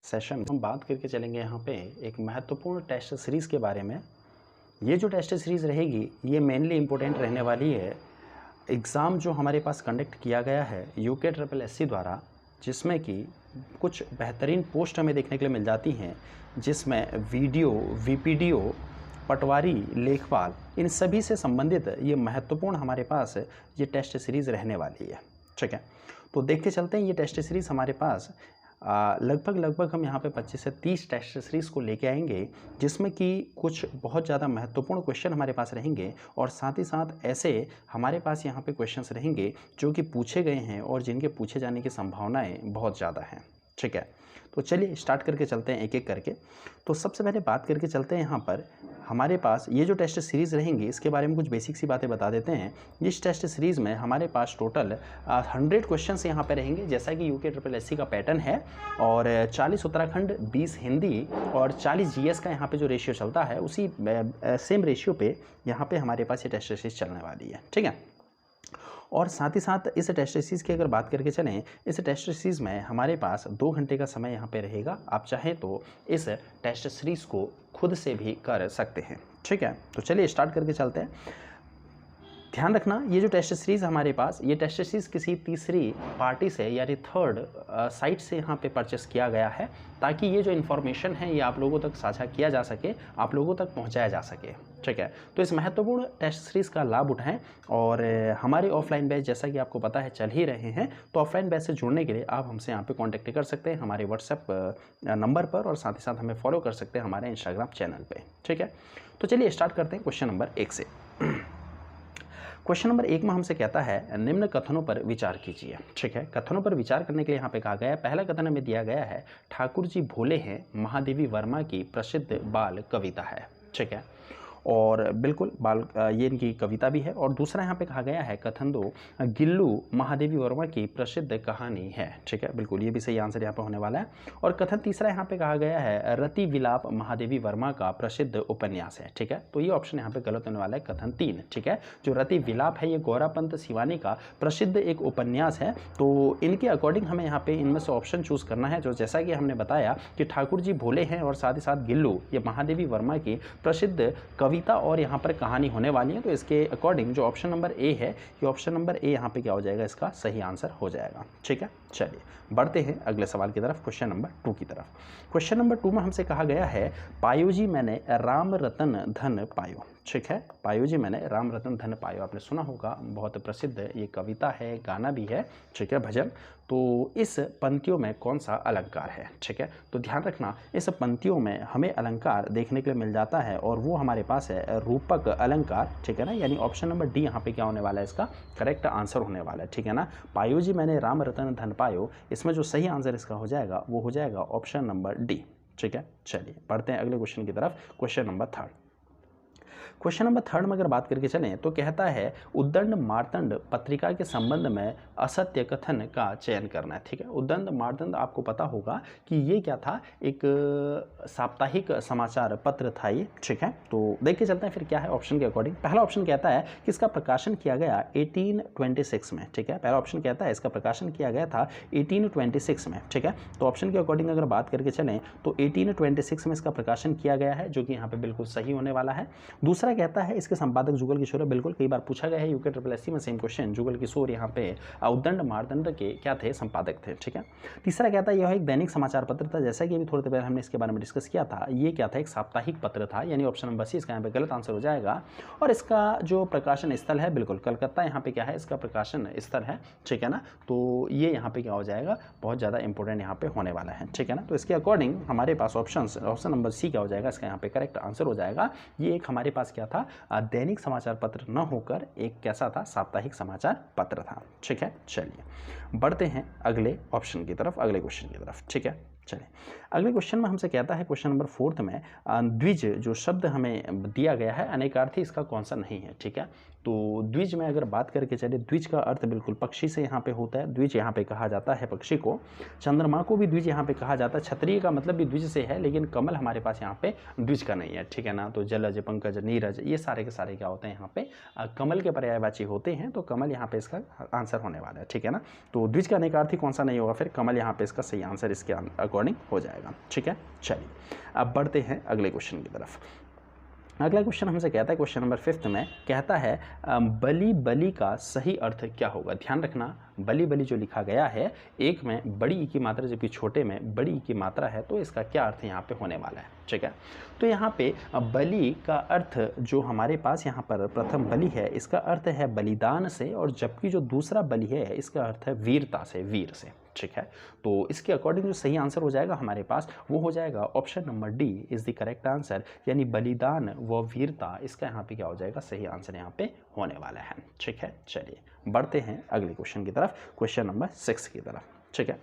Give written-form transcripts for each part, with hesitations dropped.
Session हम बात करके चलेंगे यहाँ पे एक महत्वपूर्ण टेस्ट सीरीज़ के बारे में। ये जो टेस्ट सीरीज़ रहेगी ये मेनली इम्पोर्टेंट रहने वाली है एग्ज़ाम जो हमारे पास कंडक्ट किया गया है यूके ट्रिपल एससी द्वारा, जिसमें कि कुछ बेहतरीन पोस्ट हमें देखने के लिए मिल जाती हैं, जिसमें वीडियो, वीपीडीओ, पटवारी, लेखपाल इन सभी से संबंधित ये महत्वपूर्ण हमारे पास ये टेस्ट सीरीज़ रहने वाली है। ठीक है, तो देखते चलते हैं ये टेस्ट सीरीज़ हमारे पास लगभग हम यहाँ पे 25 से 30 टेस्ट सीरीज़ को लेके आएंगे, जिसमें कि कुछ बहुत ज़्यादा महत्वपूर्ण क्वेश्चन हमारे पास रहेंगे और साथ ही साथ ऐसे हमारे पास यहाँ पे क्वेश्चंस रहेंगे जो कि पूछे गए हैं और जिनके पूछे जाने की संभावनाएं बहुत ज़्यादा हैं। ठीक है, तो चलिए स्टार्ट करके चलते हैं एक एक करके। तो सबसे पहले बात करके चलते हैं यहाँ पर हमारे पास ये जो टेस्ट सीरीज़ रहेंगी इसके बारे में कुछ बेसिक सी बातें बता देते हैं। इस टेस्ट सीरीज़ में हमारे पास टोटल 100 क्वेश्चंस यहाँ पे रहेंगे, जैसा कि यूके ट्रिपल एससी का पैटर्न है, और 40 उत्तराखंड, 20 हिंदी और 40 जीएस का यहाँ पे जो रेशियो चलता है उसी सेम रेशियो पे यहाँ पे हमारे पास ये टेस्ट सीरीज़ चलने वाली है। ठीक है, और साथ ही साथ इस टेस्ट सीरीज़ की अगर बात करके चलें, इस टेस्ट सीरीज़ में हमारे पास 2 घंटे का समय यहाँ पे रहेगा। आप चाहें तो इस टेस्ट सीरीज़ को खुद से भी कर सकते हैं। ठीक है, तो चलिए स्टार्ट करके चलते हैं। ध्यान रखना, ये जो टेस्ट सीरीज़ हमारे पास, ये टेस्ट सीरीज़ किसी तीसरी पार्टी से यानी थर्ड साइट से यहाँ पे परचेस किया गया है, ताकि ये जो इन्फॉर्मेशन है ये आप लोगों तक साझा किया जा सके, आप लोगों तक पहुँचाया जा सके। ठीक है, तो इस महत्वपूर्ण टेस्ट सीरीज़ का लाभ उठाएं और हमारे ऑफलाइन बैच जैसा कि आपको पता है चल ही रहे हैं, तो ऑफलाइन बैच से जुड़ने के लिए आप हमसे यहाँ पे कांटेक्ट कर सकते हैं हमारे व्हाट्सएप नंबर पर, और साथ ही साथ हमें फॉलो कर सकते हैं हमारे इंस्टाग्राम चैनल पे। ठीक है, तो चलिए स्टार्ट करते हैं क्वेश्चन नंबर 1 से। क्वेश्चन नंबर 1 में हमसे कहता है निम्न कथनों पर विचार कीजिए। ठीक है, कथनों पर विचार करने के लिए यहाँ पे कहा गया है, पहला कथन हमें दिया गया है ठाकुर जी भोले हैं महादेवी वर्मा की प्रसिद्ध बाल कविता है। ठीक है, और बिल्कुल ये इनकी कविता भी है। और दूसरा यहाँ पे कहा गया है कथन 2 गिल्लू महादेवी वर्मा की प्रसिद्ध कहानी है। ठीक है, बिल्कुल ये भी सही आंसर यहाँ पे होने वाला है। और कथन तीसरा यहाँ पे कहा गया है रति विलाप महादेवी वर्मा का प्रसिद्ध उपन्यास है। ठीक है, तो ये ऑप्शन यहाँ पे गलत होने वाला है, कथन 3। ठीक है, जो रति विलाप है ये गौरापंत शिवानी का प्रसिद्ध एक उपन्यास है, तो इनके अकॉर्डिंग हमें यहाँ पे इनमें से ऑप्शन चूज करना है, जो जैसा कि हमने बताया कि ठाकुर जी भोले हैं और साथ ही साथ गिल्लू ये महादेवी वर्मा की प्रसिद्ध कविता और यहाँ पर कहानी होने वाली है। तो इसके अकॉर्डिंग जो ऑप्शन नंबर ए है, ये ऑप्शन नंबर ए यहाँ पे क्या हो जाएगा, इसका सही आंसर हो जाएगा। ठीक है, चलिए बढ़ते हैं अगले सवाल की तरफ, क्वेश्चन नंबर 2 की तरफ। क्वेश्चन नंबर 2 में हमसे कहा गया है पायो जी मैंने राम रतन धन पायो। ठीक है, पायो जी मैंने राम रतन धन पायो, आपने सुना होगा, बहुत प्रसिद्ध ये कविता है, गाना भी है। ठीक है, भजन। तो इस पंक्तियों में कौन सा अलंकार है? ठीक है, तो ध्यान रखना, इस पंक्तियों में हमें अलंकार देखने के लिए मिल जाता है और वो हमारे पास है रूपक अलंकार। ठीक है ना, यानी ऑप्शन नंबर डी यहाँ पे क्या होने वाला है, इसका करेक्ट आंसर होने वाला है। ठीक है ना, पायो जी मैंने राम रतन धन पायो, इसमें जो सही आंसर इसका हो जाएगा वो हो जाएगा ऑप्शन नंबर डी। ठीक है, चलिए बढ़ते हैं अगले क्वेश्चन की तरफ, क्वेश्चन नंबर 3। क्वेश्चन नंबर 3 में अगर बात करके चलें तो कहता है उद्दंड मार्तंड पत्रिका के संबंध में असत्य कथन का चयन करना है। ठीक है, उद्दंड मार्तंड आपको पता होगा कि ये क्या था, एक साप्ताहिक समाचार पत्र था ये। ठीक है, तो देख के चलते हैं फिर क्या है ऑप्शन के अकॉर्डिंग। पहला ऑप्शन कहता है कि इसका प्रकाशन किया गया 1826 में। ठीक है, पहला ऑप्शन कहता है इसका प्रकाशन किया गया था 1826 में। ठीक है, तो ऑप्शन के अकॉर्डिंग अगर बात करके चलें तो 1826 में इसका प्रकाशन किया गया है, जो कि यहाँ पे बिल्कुल सही होने वाला है। दूसरा कहता है इसके संपादक जुगल किशोर है, बिल्कुल कई बार पूछा गया है यूके ट्रिपल एससी में सेम क्वेश्चन, जुगल किशोर यहाँ पे उद्दंड मार्तंड के क्या थे, संपादक थे। ठीक है, तीसरा कहता है यह एक दैनिक समाचार पत्र था, जैसा कि अभी थोड़ी देर पहले हमने इसके बारे में डिस्कस किया था, ये क्या था, एक साप्ताहिक पत्र था, यानी ऑप्शन नंबर सी इसका यहाँ पे गलत आंसर हो जाएगा। और इसका जो प्रकाशन स्थल है बिल्कुल कलकत्ता यहाँ पे क्या है, इसका प्रकाशन स्थल है। ठीक है ना, तो ये यहाँ पे क्या हो जाएगा, बहुत ज़्यादा इंपॉर्टेंट यहाँ पे होने वाला है। ठीक है ना, तो इसके अकॉर्डिंग हमारे पास ऑप्शन नंबर सी क्या हो जाएगा, इसका यहाँ पे करेक्ट आंसर हो जाएगा। ये एक हमारे पास क्या था, दैनिक समाचार पत्र न होकर एक कैसा था, साप्ताहिक समाचार पत्र था। ठीक है, चलिए बढ़ते हैं अगले ऑप्शन की तरफ, अगले क्वेश्चन की तरफ। ठीक है, चलिए अगले क्वेश्चन में हमसे कहता है क्वेश्चन नंबर 4 में द्विज जो शब्द हमें दिया गया है अनेकार्थी इसका कौन सा नहीं है। ठीक है, तो द्विज में अगर बात करके चले, द्विज का अर्थ बिल्कुल पक्षी से यहाँ पे होता है, द्विज यहाँ पे कहा जाता है पक्षी को। चंद्रमा को भी द्विज यहाँ पे कहा जाता है, क्षत्रिय का मतलब भी द्विज से है, लेकिन कमल हमारे पास यहाँ पे द्विज का नहीं है, ठीक है ना। तो जलज, पंकज, नीरज, ये सारे के सारे क्या होते हैं यहाँ पे कमल के पर्यायवाची होते हैं, तो कमल यहाँ पे इसका आंसर होने वाला है, ठीक है ना। तो द्विज का अनेक अर्थी कौन सा नहीं होगा, फिर कमल यहाँ पे इसका सही आंसर इसके अकॉर्डिंग हो जाएगा, ठीक है। चलिए अब बढ़ते हैं अगले क्वेश्चन की तरफ। अगला क्वेश्चन हमसे कहता है, क्वेश्चन नंबर 5 में कहता है बलि बलि का सही अर्थ क्या होगा। ध्यान रखना, बलि बलि जो लिखा गया है, एक में बड़ी ई की मात्रा जबकि छोटे में बड़ी ई की मात्रा है, तो इसका क्या अर्थ यहाँ पे होने वाला है, ठीक है। तो यहाँ पे बलि का अर्थ जो हमारे पास यहाँ पर प्रथम बलि है, इसका अर्थ है बलिदान से, और जबकि जो दूसरा बलि है इसका अर्थ है वीरता से, वीर से, ठीक है। तो इसके अकॉर्डिंग जो सही आंसर हो जाएगा हमारे पास वो हो जाएगा option number D is the correct answer, यानी बलिदान व वीरता, इसका यहाँ पे क्या हो जाएगा, सही आंसर यहाँ पे होने वाला है, ठीक है। चलिए बढ़ते हैं अगले क्वेश्चन की तरफ, क्वेश्चन नंबर 6 की तरफ, ठीक है।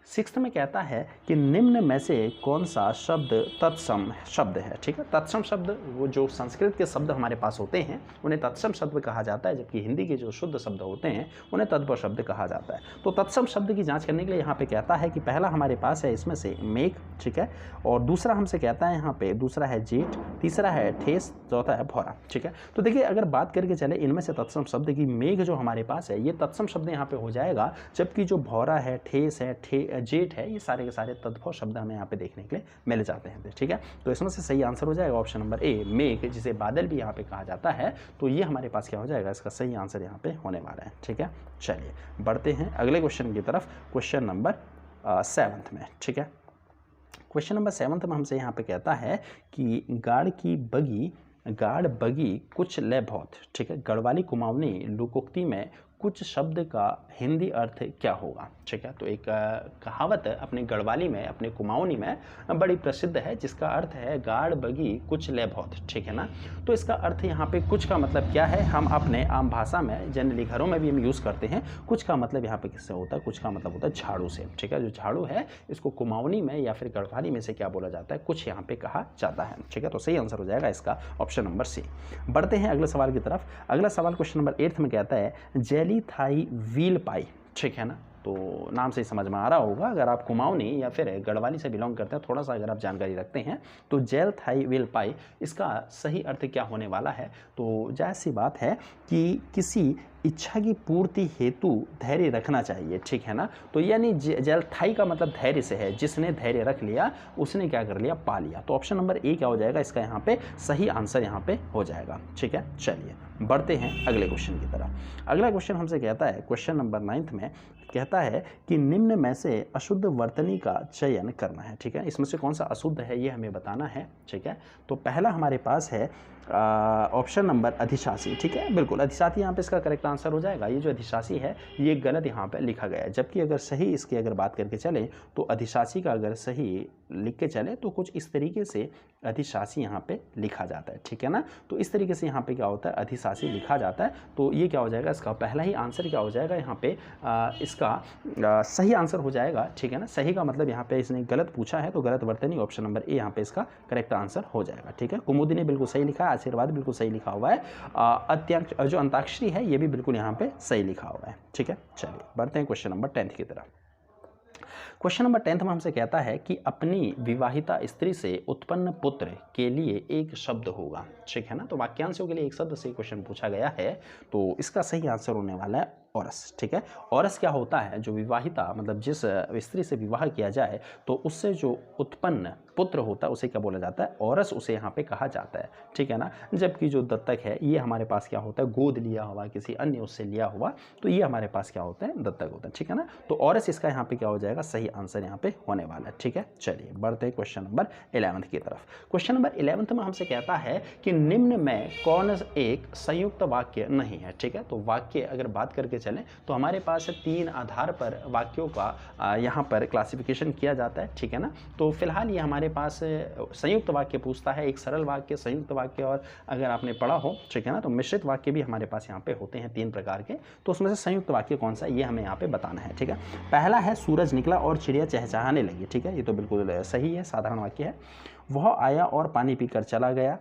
6 में कहता है कि निम्न में से कौन सा शब्द तत्सम शब्द है, ठीक है। तत्सम शब्द वो जो संस्कृत के शब्द हमारे पास होते हैं उन्हें तत्सम शब्द कहा जाता है, जबकि हिंदी के जो शुद्ध शब्द होते हैं उन्हें तत्पर शब्द कहा जाता है। तो तत्सम शब्द की जांच करने के लिए यहाँ पे कहता है कि पहला हमारे पास है इसमें से मेघ, ठीक है, और दूसरा हमसे कहता है यहाँ पे, दूसरा है जेठ, तीसरा है ठेस, चौथा है भौरा, ठीक है। तो देखिए अगर बात करके चले इनमें से तत्सम शब्द की, मेघ जो हमारे पास है ये तत्सम शब्द यहाँ पे हो जाएगा, जबकि जो भौरा है, ठेस है, जेठ है, ये सारे के सारे तद्भव शब्द हमें यहाँ पे देखने के लिए मिल जाते हैं, ठीक है। तो इसमें से सही आंसर हो जाएगा ऑप्शन नंबर ए, मेघ, जिसे बादल भी यहाँ पे कहा जाता है। तो ये हमारे पास क्या हो जाएगा, इसका सही आंसर यहाँ पे होने वाला है, ठीक है। चलिए बढ़ते हैं अगले क्वेश्चन की तरफ, क्वेश्चन नंबर 7 में, ठीक है। क्वेश्चन नंबर 7 में हमसे यहाँ पे कहता है कि गाड़ बगी कुछ लय बहुत, ठीक है। गढ़वाली कुमाऊनी लोकोक्ति में कुछ शब्द का हिंदी अर्थ क्या होगा, ठीक है। तो एक कहावत अपने गढ़वाली में, अपने कुमाऊनी में बड़ी प्रसिद्ध है, जिसका अर्थ है गाड़ बगी कुछ ले बहुत, ठीक है ना। तो इसका अर्थ यहाँ पे कुछ का मतलब क्या है, हम अपने आम भाषा में जनरली घरों में भी हम यूज़ करते हैं। कुछ का मतलब यहाँ पे किससे होता है, कुछ का मतलब होता है झाड़ू से, ठीक है। जो झाड़ू है इसको कुमाऊनी में या फिर गढ़वाली में से क्या बोला जाता है, कुछ यहाँ पे कहा जाता है, ठीक है। तो सही आंसर हो जाएगा इसका ऑप्शन नंबर सी। बढ़ते हैं अगले सवाल की तरफ। अगला सवाल क्वेश्चन नंबर 8 में कहता है जेली थाई व्हील पाई, ठीक है ना। तो नाम से ही समझ में आ रहा होगा, अगर आप कुमाऊनी या फिर गढ़वाली से बिलोंग करते हैं, थोड़ा सा अगर आप जानकारी रखते हैं, तो जेल थाई व्हील पाई इसका सही अर्थ क्या होने वाला है। तो जायज़ सी बात है कि किसी इच्छा की पूर्ति हेतु धैर्य रखना चाहिए, ठीक है ना। तो यानी जेल थाई का मतलब धैर्य से है, जिसने धैर्य रख लिया उसने क्या कर लिया, पा लिया। तो ऑप्शन नंबर ए क्या हो जाएगा, इसका यहाँ पे सही आंसर यहाँ पे हो जाएगा, ठीक है। चलिए बढ़ते हैं अगले क्वेश्चन की तरफ। अगला क्वेश्चन हमसे कहता है, क्वेश्चन नंबर 9 में कहता है कि निम्न में से अशुद्ध वर्तनी का चयन करना है, ठीक है। इसमें से कौन सा अशुद्ध है ये हमें बताना है, ठीक है। तो पहला हमारे पास है ऑप्शन नंबर अधिशासी, ठीक है। बिल्कुल अधिशासी यहाँ पे इसका करेक्ट आंसर हो जाएगा। ये जो अधिशासी है ये गलत यहाँ पे लिखा गया है, जबकि अगर सही इसकी अगर बात करके चले तो अधिशासी का अगर सही लिख के चले तो कुछ इस तरीके से अधिशासी यहाँ पे लिखा जाता है, ठीक है ना। तो इस तरीके से यहाँ पे क्या होता है, अधिशासी लिखा जाता है। तो ये क्या हो जाएगा, इसका पहला ही आंसर क्या हो जाएगा यहाँ पे, इसका सही आंसर हो जाएगा, ठीक है ना। सही का मतलब यहाँ पे इसने गलत पूछा है, तो गलत वर्तनी ऑप्शन नंबर ए यहाँ पे इसका करेक्ट आंसर हो जाएगा, ठीक है। कुमुदी ने बिल्कुल सही लिखा है, आशीर्वाद बिल्कुल सही लिखा हुआ है, जो अंताक्षरी है ये भी बिल्कुल यहाँ पे सही लिखा हुआ है, ठीक है। चलिए बढ़ते हैं क्वेश्चन नंबर 10 की तरफ। क्वेश्चन नंबर 10 में हमसे कहता है कि अपनी विवाहिता स्त्री से उत्पन्न पुत्र के लिए एक शब्द होगा, ठीक है ना। तो वाक्यांशों के लिए एक शब्द से क्वेश्चन पूछा गया है, तो इसका सही आंसर होने वाला है औरस, ठीक है। औरस क्या होता है, जो विवाहिता मतलब जिस स्त्री से विवाह किया जाए तो उससे जो उत्पन्न पुत्र होता है उसे क्या बोला जाता है, औरस उसे यहाँ पे कहा जाता है, ठीक है ना। जबकि जो दत्तक है ये हमारे पास क्या होता है, गोद लिया हुआ, किसी अन्य उससे लिया हुआ, तो ये हमारे पास क्या होता है, दत्तक होता है, ठीक है ना। तो औरस इसका यहाँ पे क्या हो जाएगा, सही आंसर यहाँ पे होने वाला है, ठीक है। चलिए बढ़ते हैं क्वेश्चन नंबर 11 की तरफ। क्वेश्चन नंबर 11 में हमसे कहता है कि निम्न में कौन एक संयुक्त वाक्य नहीं है, ठीक है। तो वाक्य अगर बात करके चलें तो हमारे पास 3 आधार पर वाक्यों का यहाँ पर क्लासिफिकेशन किया जाता है, ठीक है ना। तो फिलहाल ये हमारे पास संयुक्त वाक्य पूछता है, एक सरल वाक्य, संयुक्त वाक्य, और अगर आपने पढ़ा हो, ठीक है ना, तो मिश्रित वाक्य भी हमारे पास यहाँ पे होते हैं 3 प्रकार के। तो उसमें से संयुक्त वाक्य कौन सा है ये हमें यहाँ पे बताना है, ठीक है। पहला है सूरज निकला और चिड़िया चहचहाने लगी, ठीक है। ये तो बिल्कुल सही है, साधारण वाक्य है। वह आया और पानी पीकर चला गया,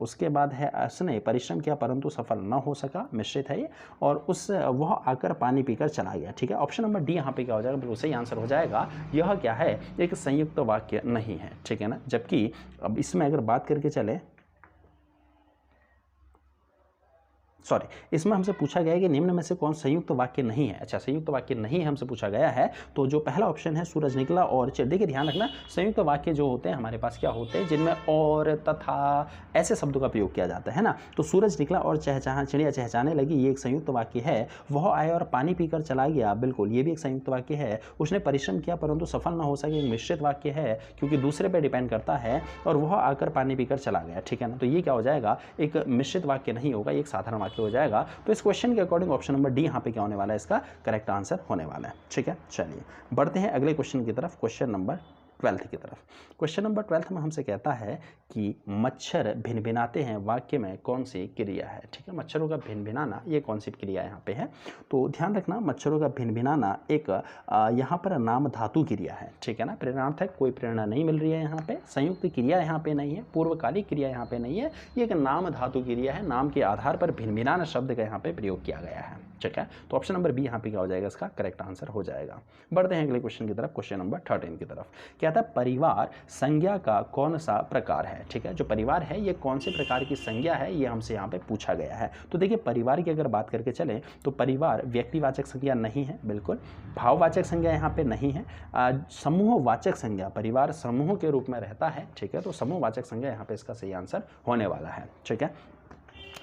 उसके बाद है उसने परिश्रम किया परंतु सफल न हो सका, मिश्रित है ये, और वह आकर पानी पीकर चला गया। ठीक है, ऑप्शन नंबर डी यहाँ पे क्या हो जाएगा, बिल्कुल सही आंसर हो जाएगा। यह क्या है, एक संयुक्त वाक्य नहीं है। ठीक है ना, जबकि अब इसमें अगर बात करके चले, सॉरी, इसमें हमसे पूछा गया है कि निम्न में से कौन संयुक्त वाक्य नहीं है। अच्छा, संयुक्त वाक्य नहीं है हमसे पूछा गया है, तो जो पहला ऑप्शन है सूरज निकला और देखिए ध्यान रखना, संयुक्त वाक्य जो होते हैं हमारे पास क्या होते हैं, जिनमें और, तथा ऐसे शब्दों का प्रयोग किया जाता है ना। तो सूरज निकला और चिड़िया चहचहाने लगी, ये एक संयुक्त वाक्य है। वह आया और पानी पीकर चला गया, बिल्कुल ये भी एक संयुक्त वाक्य है। उसने परिश्रम किया परंतु सफल न हो सके, एक मिश्रित वाक्य है क्योंकि दूसरे पर डिपेंड करता है। और वह आकर पानी पीकर चला गया। ठीक है ना, तो ये क्या हो जाएगा, एक मिश्रित वाक्य नहीं होगा, एक साधारण वाक्य हो जाएगा। तो इस क्वेश्चन के अकॉर्डिंग ऑप्शन नंबर डी यहाँ पे क्या होने वाला है, इसका करेक्ट आंसर होने वाला है। ठीक है, चलिए बढ़ते हैं अगले क्वेश्चन की तरफ, क्वेश्चन नंबर 12 की तरफ। क्वेश्चन नंबर 12 में हमसे कहता है कि मच्छर भिनभिनाते हैं, वाक्य में कौन सी क्रिया है। ठीक है, मच्छरों का भिनभिनाना ये कौन सी क्रिया यहाँ पे है, तो ध्यान रखना, मच्छरों का भिनभिनाना एक यहाँ पर नाम धातु क्रिया है। ठीक है ना, प्रेरणार्थ है, कोई प्रेरणा नहीं मिल रही है यहाँ पे, संयुक्त क्रिया यहाँ पे नहीं है, पूर्वकालिक क्रिया यहाँ पे नहीं है, ये एक नाम धातु क्रिया है। नाम के आधार पर भिनभिनाना शब्द का यहाँ पे प्रयोग किया गया है। ठीक है, तो ऑप्शन नंबर बी यहाँ पे क्या हो जाएगा, इसका करेक्ट आंसर हो जाएगा। बढ़ते हैं अगले क्वेश्चन की तरफ, क्वेश्चन नंबर 13 की तरफ। कहता है परिवार संज्ञा का कौन सा प्रकार है। ठीक है, जो परिवार है ये कौन से प्रकार की संज्ञा है, ये हमसे यहाँ पे पूछा गया है। तो देखिए परिवार की अगर बात करके चलें तो परिवार व्यक्तिवाचक संज्ञा नहीं है, बिल्कुल भाववाचक संज्ञा यहाँ पे नहीं है। समूहवाचक संज्ञा, परिवार समूह के रूप में रहता है। ठीक है, तो समूहवाचक संज्ञा यहाँ पे इसका सही आंसर होने वाला है। ठीक है,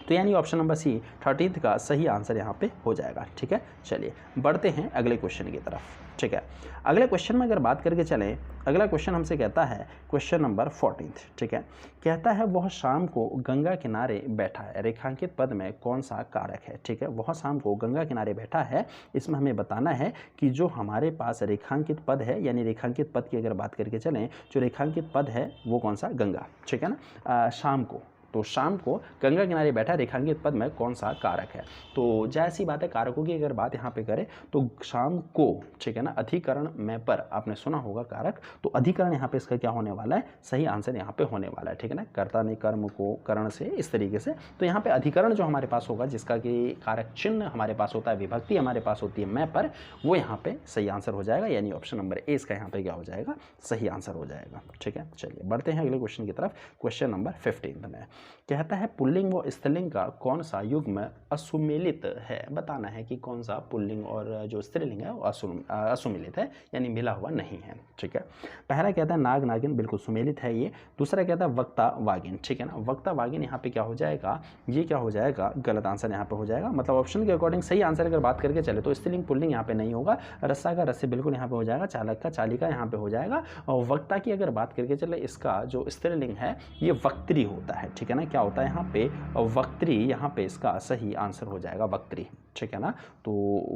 तो यानी ऑप्शन नंबर सी 13 का सही आंसर यहाँ पे हो जाएगा। ठीक है, चलिए बढ़ते हैं अगले क्वेश्चन की तरफ। ठीक है, अगले क्वेश्चन में अगर बात करके चलें, अगला क्वेश्चन हमसे कहता है क्वेश्चन नंबर 14। ठीक है, कहता है वह शाम को गंगा किनारे बैठा है, रेखांकित पद में कौन सा कारक है। ठीक है, वह शाम को गंगा किनारे बैठा है, इसमें हमें बताना है कि जो हमारे पास रेखांकित पद है, यानी रेखांकित पद की अगर बात करके चलें, जो रेखांकित पद है वो कौन सा, गंगा। ठीक है ना, शाम को, तो शाम को गंगा किनारे बैठा रेखांकित पद में कौन सा कारक है। तो जैसी बात है, कारकों की अगर बात यहाँ पे करें तो शाम को, ठीक है ना, अधिकरण में पर आपने सुना होगा कारक, तो अधिकरण यहाँ पे इसका क्या होने वाला है, सही आंसर यहाँ पे होने वाला है। ठीक है ना, कर्ता ने कर्म को करण से, इस तरीके से। तो यहाँ पे अधिकरण जो हमारे पास होगा, जिसका कि कारक चिन्ह हमारे पास होता है, विभक्ति हमारे पास होती है मैं पर, वो यहाँ पे सही आंसर हो जाएगा, यानी ऑप्शन नंबर ए इसका यहाँ पे क्या हो जाएगा, सही आंसर हो जाएगा। ठीक है, चलिए बढ़ते हैं अगले क्वेश्चन की तरफ, क्वेश्चन नंबर 15 में कहता है पुल्लिंग व स्त्रीलिंग का कौन सा युग्म असुमेलित है। बताना है कि कौन सा पुल्लिंग और जो स्त्रीलिंग है वो असुमेलित है, यानी मिला हुआ नहीं है। ठीक है, पहला कहता है नाग नागिन, बिल्कुल सुमेलित है ये। दूसरा कहता है वक्ता वागिन। ठीक है ना, वक्ता वागिन यहाँ पे क्या हो जाएगा, ये क्या हो जाएगा, गलत आंसर यहाँ पे हो जाएगा। मतलब ऑप्शन के अकॉर्डिंग सही आंसर अगर बात करके चले तो स्त्रीलिंग पुल्लिंग यहाँ पे नहीं होगा, रस्सा का रस्से बिल्कुल यहाँ पे हो जाएगा, चालक का चालिका यहाँ पे हो जाएगा। और वक्ता की अगर बात करके चले, इसका जो स्त्रीलिंग है ये वक्त्री होता है। ठीक है ना, क्या होता है यहाँ पे, वक्त्री, यहाँ पे इसका सही आंसर हो जाएगा वक्त्री। ठीक है ना, तो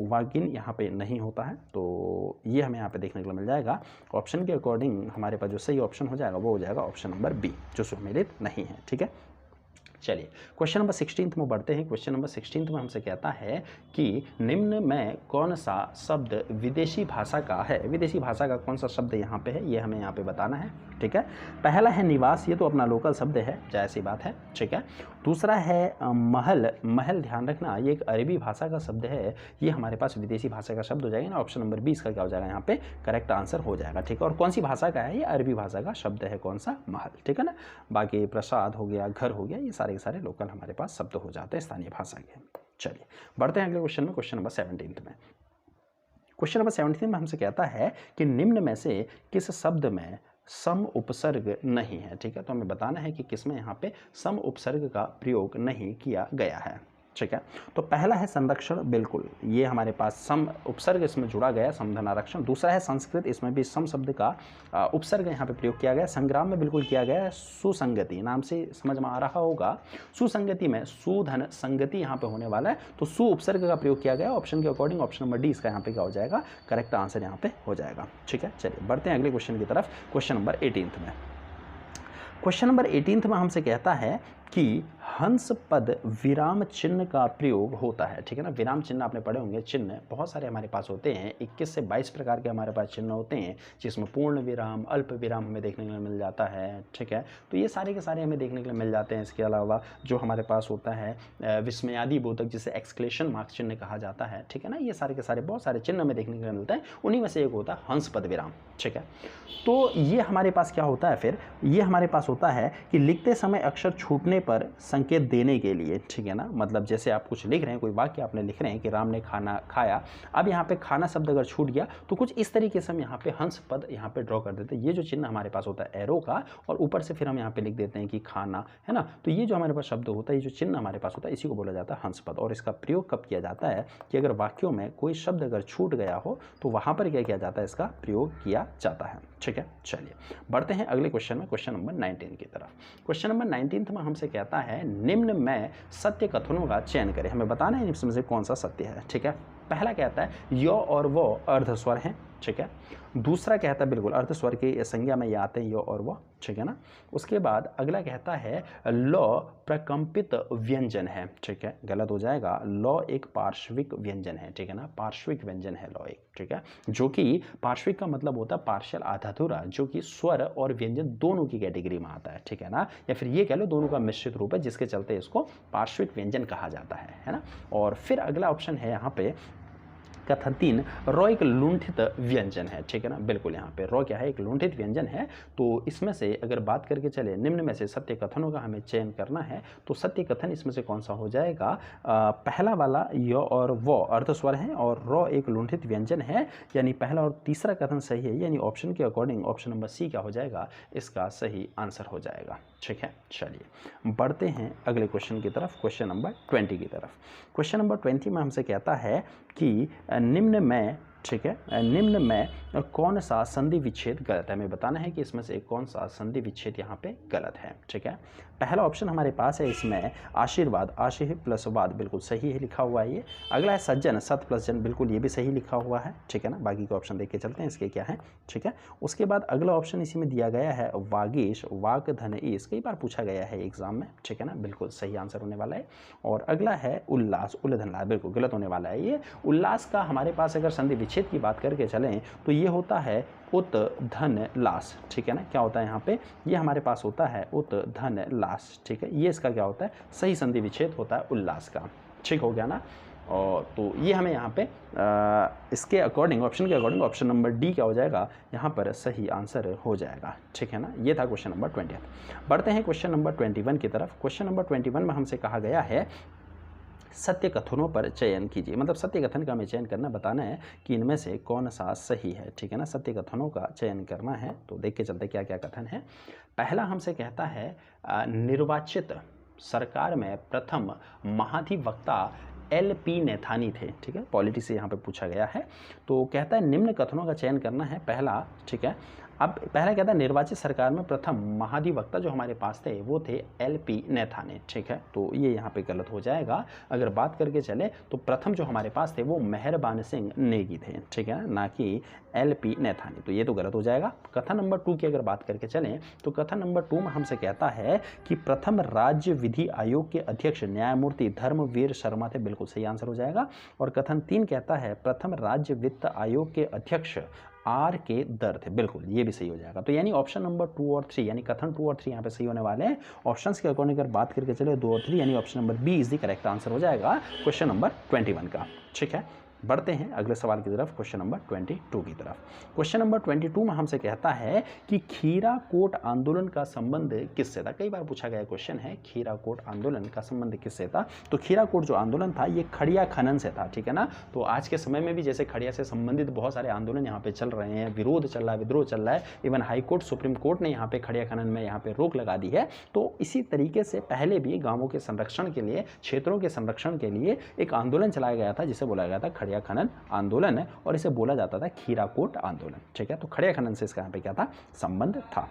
वागिन यहाँ पे नहीं होता है, तो ये हमें यहाँ पे देखने को मिल जाएगा। ऑप्शन के अकॉर्डिंग हमारे पास जो सही ऑप्शन हो जाएगा वो हो जाएगा ऑप्शन नंबर बी, जो सुमेलित नहीं है। ठीक है, चलिए क्वेश्चन नंबर 16 में बढ़ते हैं। क्वेश्चन नंबर 16 में हमसे कहता है कि निम्न में कौन सा शब्द विदेशी भाषा का है। विदेशी भाषा का कौन सा शब्द यहाँ पे है, ये हमें यहाँ पे बताना है। ठीक है, पहला है निवास, ये तो अपना लोकल शब्द है, जैसी बात है। ठीक है, दूसरा है महल। महल ध्यान रखना ये एक अरबी भाषा का शब्द है, ये हमारे पास विदेशी भाषा का शब्द हो जाएगा ना। ऑप्शन नंबर 20 का क्या हो जाएगा, यहाँ पे करेक्ट आंसर हो जाएगा। ठीक है, और कौन सी भाषा का है, ये अरबी भाषा का शब्द है, कौन सा, महल। ठीक है ना, बाकी प्रसाद हो गया, घर हो गया, ये सारे लोकल हमारे पास शब्द हो जाते हैं स्थानीय भाषा के। चलिए बढ़ते हैं अगले क्वेश्चन में, क्वेश्चन नंबर 17 में। क्वेश्चन नंबर 17 में हमसे कहता है कि निम्न में से किस शब्द में सम उपसर्ग नहीं है। ठीक है, तो हमें बताना है कि किसमें यहाँ पे सम उपसर्ग का प्रयोग नहीं किया गया है। ठीक है, तो पहला है संरक्षण, बिल्कुल ये हमारे पास सम उपसर्ग इसमें जुड़ा गया, समधनारक्षण। दूसरा है संस्कृत, इसमें भी सम शब्द का उपसर्ग यहाँ पे प्रयोग किया गया। संग्राम में बिल्कुल किया गया है। सुसंगति, नाम से समझ में आ रहा होगा, सुसंगति में सुधन संगति यहाँ पे होने वाला है, तो सु उपसर्ग का प्रयोग किया गया। ऑप्शन के अकॉर्डिंग ऑप्शन नंबर डी इसका यहाँ पे क्या हो जाएगा, करेक्ट आंसर यहाँ पे हो जाएगा। ठीक है, चलिए बढ़ते हैं अगले क्वेश्चन की तरफ, क्वेश्चन नंबर 18 में। क्वेश्चन नंबर 18 में हमसे कहता है कि हंस पद विराम चिन्ह का प्रयोग होता है, ठीक है ना। विराम चिन्ह आपने पढ़े होंगे, चिन्ह बहुत सारे हमारे पास होते हैं, 21 से 22 प्रकार के हमारे पास चिन्ह होते हैं, जिसमें पूर्ण विराम, अल्प विराम हमें देखने के लिए मिल जाता है, ठीक है। तो ये सारे के सारे हमें देखने के लिए मिल जाते हैं। इसके अलावा जो हमारे पास होता है विस्मयादि बोधक, जिसे एक्सक्लेशन मार्क चिन्ह कहा जाता है, ठीक है ना। ये सारे के सारे बहुत सारे चिन्ह हमें देखने के लिए मिलते हैं, उन्हीं में से एक होता है हंस पद विराम, ठीक है। तो ये हमारे पास क्या होता है, फिर ये हमारे पास होता है कि लिखते समय अक्षर छूटने पर संकेत देने के लिए, ठीक है ना। मतलब जैसे आप कुछ लिख रहे हैं, कोई वाक्य आपने लिख रहे हैं कि राम ने खाना खाया, अब यहाँ पे खाना शब्द अगर छूट गया तो कुछ इस तरीके से हम यहाँ पे हंस पद यहाँ पे ड्रॉ कर देते हैं। ये जो चिन्ह हमारे पास होता है एरो का, और ऊपर से फिर हम यहाँ पे लिख देते हैं कि खाना, है ना। तो ये जो हमारे पास शब्द होता है, ये जो चिन्ह हमारे पास होता है, इसी को बोला जाता है हंस पद। और इसका प्रयोग कब किया जाता है कि अगर वाक्यों में कोई शब्द अगर छूट गया हो तो वहाँ पर क्या किया जाता है, इसका प्रयोग किया जाता है, ठीक है। चलिए बढ़ते हैं अगले क्वेश्चन में, क्वेश्चन नंबर 19 की तरफ। क्वेश्चन नंबर 19 में हमसे कहता है निम्न में सत्य कथनों का चयन करें। हमें बताना है इसमें से कौन सा सत्य है, ठीक है। पहला कहता है यो और वो अर्धस्वर हैं, ठीक है। दूसरा कहता है बिल्कुल अर्धस्वर की संज्ञा में ये आते हैं यो और वो, ठीक है ना। उसके बाद अगला कहता है लौ प्रकंपित व्यंजन है, ठीक है। गलत हो जाएगा, लौ एक पार्श्विक व्यंजन है, ठीक है ना। पार्श्विक व्यंजन है लौ एक, ठीक है। जो कि पार्श्विक का मतलब होता है पार्शियल आधा अधूरा, जो कि स्वर और व्यंजन दोनों की कैटेगरी में आता है, ठीक है ना। या फिर ये कह लो दोनों का मिश्रित रूप है, जिसके चलते इसको पार्श्विक व्यंजन कहा जाता है ना। और फिर अगला ऑप्शन है यहाँ पे कथन 3, रॉ एक लुंठित व्यंजन है, ठीक है ना। बिल्कुल यहाँ पे रॉ क्या है, एक लुंठित व्यंजन है। तो इसमें से अगर बात करके चले निम्न में से सत्य कथनों का हमें चयन करना है, तो सत्य कथन इसमें से कौन सा हो जाएगा, पहला वाला यो और वो अर्धस्वर है और रॉ एक लुंठित व्यंजन है, यानी पहला और तीसरा कथन सही है, यानी ऑप्शन के अकॉर्डिंग ऑप्शन नंबर सी क्या हो जाएगा, इसका सही आंसर हो जाएगा, ठीक है। चलिए बढ़ते हैं अगले क्वेश्चन की तरफ, क्वेश्चन नंबर 20 की तरफ। क्वेश्चन नंबर 20 में हमसे कहता है कि निम्न में, ठीक है, निम्न में कौन सा संधि विच्छेद गलत है। हमें बताना है कि इसमें से कौन सा संधि विच्छेद यहाँ पे गलत है, ठीक है। पहला ऑप्शन हमारे पास है इसमें आशीर्वाद, आशीर् प्लस वाद, बिल्कुल सही है लिखा हुआ है ये। अगला है सज्जन, सत प्लस जन, बिल्कुल ये भी सही लिखा हुआ है, ठीक है ना। बाकी के ऑप्शन देख के चलते हैं इसके क्या है, ठीक है। उसके बाद अगला ऑप्शन इसी में दिया गया है वागीश, वाक धन ईश, कई बार पूछा गया है एग्जाम में, ठीक है ना। बिल्कुल सही आंसर होने वाला है। और अगला है उल्लास, उल्धन लाभ, बिल्कुल गलत होने वाला है ये। उल्लास का हमारे पास अगर संधि विच्छेद की बात करके चलें तो ये होता है उत धन लास, ठीक है ना। क्या होता है यहाँ पे, ये हमारे पास होता है उत धन लास, ठीक है। ये इसका क्या होता है, सही संधि विच्छेद होता है उल्लास का, ठीक हो गया ना। और तो ये हमें यहाँ पे इसके अकॉर्डिंग, ऑप्शन के अकॉर्डिंग ऑप्शन नंबर डी क्या हो जाएगा, यहाँ पर सही आंसर हो जाएगा, ठीक है ना। ये था क्वेश्चन नंबर 20। बढ़ते हैं क्वेश्चन नंबर 21 की तरफ। क्वेश्चन नंबर 21 में हमसे कहा गया है सत्य कथनों पर चयन कीजिए। मतलब सत्य कथन का हमें चयन करना, बताना है कि इनमें से कौन सा सही है, ठीक है ना। सत्य कथनों का चयन करना है, तो देख के चलते क्या क्या कथन है। पहला हमसे कहता है निर्वाचित सरकार में प्रथम महाधिवक्ता LP नैथानी थे, ठीक है। पॉलिटी से यहाँ पे पूछा गया है। तो कहता है निम्न कथनों का चयन करना है, पहला, ठीक है। अब पहला कहता है निर्वाचित सरकार में प्रथम महाधिवक्ता जो हमारे पास थे वो थे LP नैथानी, ठीक है। तो ये यहाँ पे गलत हो जाएगा। अगर बात करके चले तो प्रथम जो हमारे पास थे वो मेहरबान सिंह नेगी थे, ठीक है ना कि LP नैथानी, तो ये तो गलत हो जाएगा। कथन नंबर 2 की अगर बात करके चलें तो कथन नंबर 2 में हमसे कहता है कि प्रथम राज्य विधि आयोग के अध्यक्ष न्यायमूर्ति धर्मवीर शर्मा थे, बिल्कुल सही आंसर हो जाएगा। और कथन 3 कहता है प्रथम राज्य वित्त आयोग के अध्यक्ष RK दर थे, बिल्कुल ये भी सही हो जाएगा। तो यानी ऑप्शन नंबर 2 और 3, यानी कथन 2 और 3 यहाँ पे सही होने वाले हैं। ऑप्शंस के अकॉर्डिंग अगर बात करके चले 2 और 3, यानी option number B is the correct answer हो जाएगा क्वेश्चन नंबर 21 का, ठीक है। बढ़ते हैं अगले सवाल की तरफ, क्वेश्चन नंबर 22 की तरफ। क्वेश्चन नंबर 22 में हमसे कहता है कि खीरा कोट आंदोलन का संबंध किससे था। कई बार पूछा गया क्वेश्चन है, खीरा कोट आंदोलन का संबंध किससे था। तो खीरा कोट जो आंदोलन था ये खड़िया खनन से था, ठीक है ना। तो आज के समय में भी जैसे खड़िया से संबंधित बहुत सारे आंदोलन यहाँ पे चल रहे हैं, विरोध चल रहा है, विद्रोह चल रहा है, इवन हाईकोर्ट, सुप्रीम कोर्ट ने यहाँ पे खड़िया खनन में यहाँ पे रोक लगा दी है। तो इसी तरीके से पहले भी गाँवों के संरक्षण के लिए, क्षेत्रों के संरक्षण के लिए एक आंदोलन चलाया गया था जिसे बोला गया था खड़िया खनन आंदोलन है, और इसे बोला जाता था खीरा कोट आंदोलन, ठीक है। तो खड़िया खनन से इसका यहाँ पे क्या था, संबंध था।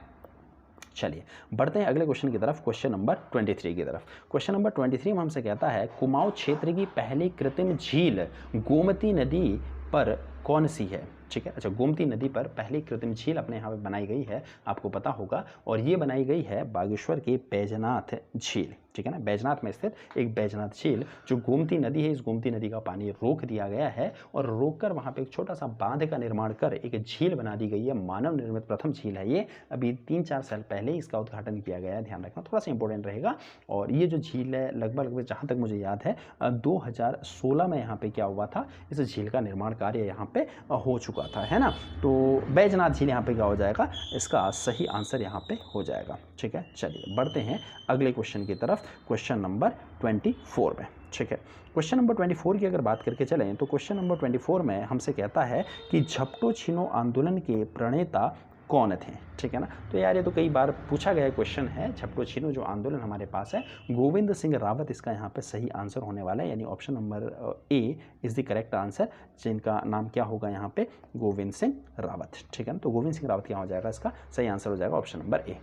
चलिए बढ़ते हैं अगले क्वेश्चन की तरफ, क्वेश्चन नंबर 23 की तरफ। क्वेश्चन नंबर 23 में हमसे कहता है कुमाऊं क्षेत्र की पहली कृत्रिम झील गोमती नदी पर कौन सी है, ठीक है। अच्छा, गोमती नदी पर पहली कृत्रिम झील अपने यहाँ पे बनाई गई है, आपको पता होगा, और ये बनाई गई है बागेश्वर की बैजनाथ झील, ठीक है ना। बैजनाथ में स्थित एक बैजनाथ झील, जो गोमती नदी है, इस गोमती नदी का पानी रोक दिया गया है और रोककर वहाँ पे एक छोटा सा बांध का निर्माण कर एक झील बना दी गई है। मानव निर्मित प्रथम झील है ये, अभी 3-4 साल पहले इसका उद्घाटन किया गया है, ध्यान रखना, थोड़ा सा इंपॉर्टेंट रहेगा। और ये जो झील है लगभग जहाँ तक मुझे याद है 2016 में यहाँ पे क्या हुआ था, इस झील का निर्माण कार्य यहाँ पे हो चुका था, है ना। तो बैजनाथ झील यहाँ पे क्या हो जाएगा, इसका सही आंसर यहाँ पे हो जाएगा, ठीक है। चलिए बढ़ते हैं अगले क्वेश्चन की तरफ, क्वेश्चन नंबर 24 में, ठीक है। क्वेश्चन नंबर 24 की अगर बात करके चलें तो क्वेश्चन नंबर 24 में हमसे कहता है कि झपटो छिनो आंदोलन के प्रणेता कौन थे, ठीक है ना। तो यार ये तो कई बार पूछा गया क्वेश्चन है। झपटो छिनो जो आंदोलन हमारे पास है, गोविंद सिंह रावत इसका यहाँ पे सही आंसर होने वाला है, यानी option number A is the correct answer, जिनका नाम क्या होगा यहाँ पे, गोविंद सिंह रावत, ठीक है ना। तो गोविंद सिंह रावत क्या हो जाएगा, इसका सही आंसर हो जाएगा ऑप्शन नंबर ए।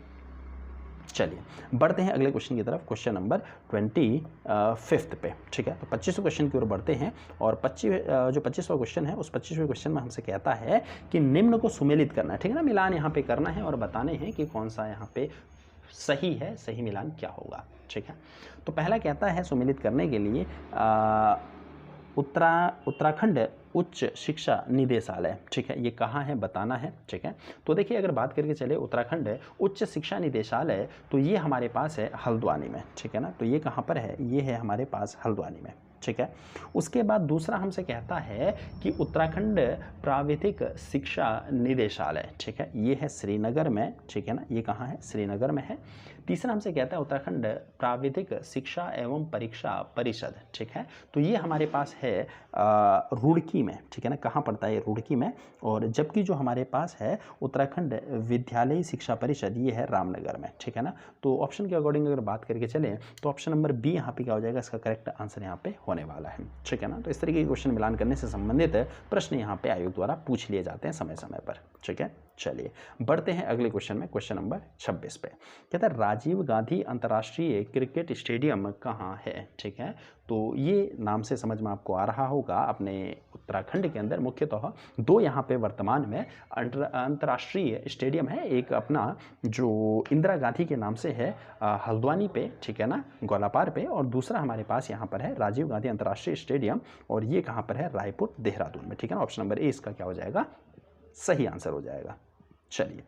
चलिए बढ़ते हैं अगले क्वेश्चन की तरफ, क्वेश्चन नंबर 25 पे, ठीक है। तो 25वें क्वेश्चन की ओर बढ़ते हैं और 25वां क्वेश्चन है, उस 25वें क्वेश्चन में हमसे कहता है कि निम्न को सुमेलित करना है, ठीक है ना, मिलान यहाँ पे करना है और बताने हैं कि कौन सा यहाँ पे सही है, सही मिलान क्या होगा, ठीक है। तो पहला कहता है सुमेलित करने के लिए उत्तराखंड उच्च शिक्षा निदेशालय, ठीक है, ये कहाँ है बताना है, ठीक है। तो देखिए अगर बात करके चले उत्तराखंड उच्च शिक्षा निदेशालय, तो ये हमारे पास है हल्द्वानी में, ठीक है ना। तो ये कहाँ पर है, ये है हमारे पास हल्द्वानी में, ठीक है। उसके बाद दूसरा हमसे कहता है कि उत्तराखंड प्राविधिक शिक्षा निदेशालय, ठीक है, ये है श्रीनगर में, ठीक है ना, ये कहाँ है, श्रीनगर में है। तीसरा हमसे कहता है उत्तराखंड प्राविधिक शिक्षा एवं परीक्षा परिषद, ठीक है, तो ये हमारे पास है रुड़की में, ठीक है ना, कहाँ पड़ता है, रुड़की में। और जबकि जो हमारे पास है उत्तराखंड विद्यालयी शिक्षा परिषद, ये है रामनगर में, ठीक है ना। तो ऑप्शन के अकॉर्डिंग अगर बात करके चलें तो ऑप्शन नंबर बी यहाँ पे क्या हो जाएगा, इसका करेक्ट आंसर यहाँ पे होने वाला है, ठीक है ना। तो इस तरीके के क्वेश्चन मिलान करने से संबंधित प्रश्न यहाँ पे आयोग द्वारा पूछ लिए जाते हैं समय समय पर, ठीक है। चलिए बढ़ते हैं अगले क्वेश्चन में, क्वेश्चन नंबर 26 पे। कहता है राजीव गांधी अंतर्राष्ट्रीय क्रिकेट स्टेडियम कहाँ है, ठीक है। तो ये नाम से समझ में आपको आ रहा होगा, अपने उत्तराखंड के अंदर मुख्यतः दो यहाँ पे वर्तमान में अंतर्राष्ट्रीय स्टेडियम है, एक अपना जो इंदिरा गांधी के नाम से है हल्द्वानी पे, ठीक है ना, गोलापार पे, और दूसरा हमारे पास यहाँ पर है राजीव गांधी अंतर्राष्ट्रीय स्टेडियम, और ये कहाँ पर है, रायपुर देहरादून में, ठीक है ना। ऑप्शन नंबर ए इसका क्या हो जाएगा, सही आंसर हो जाएगा। चलिए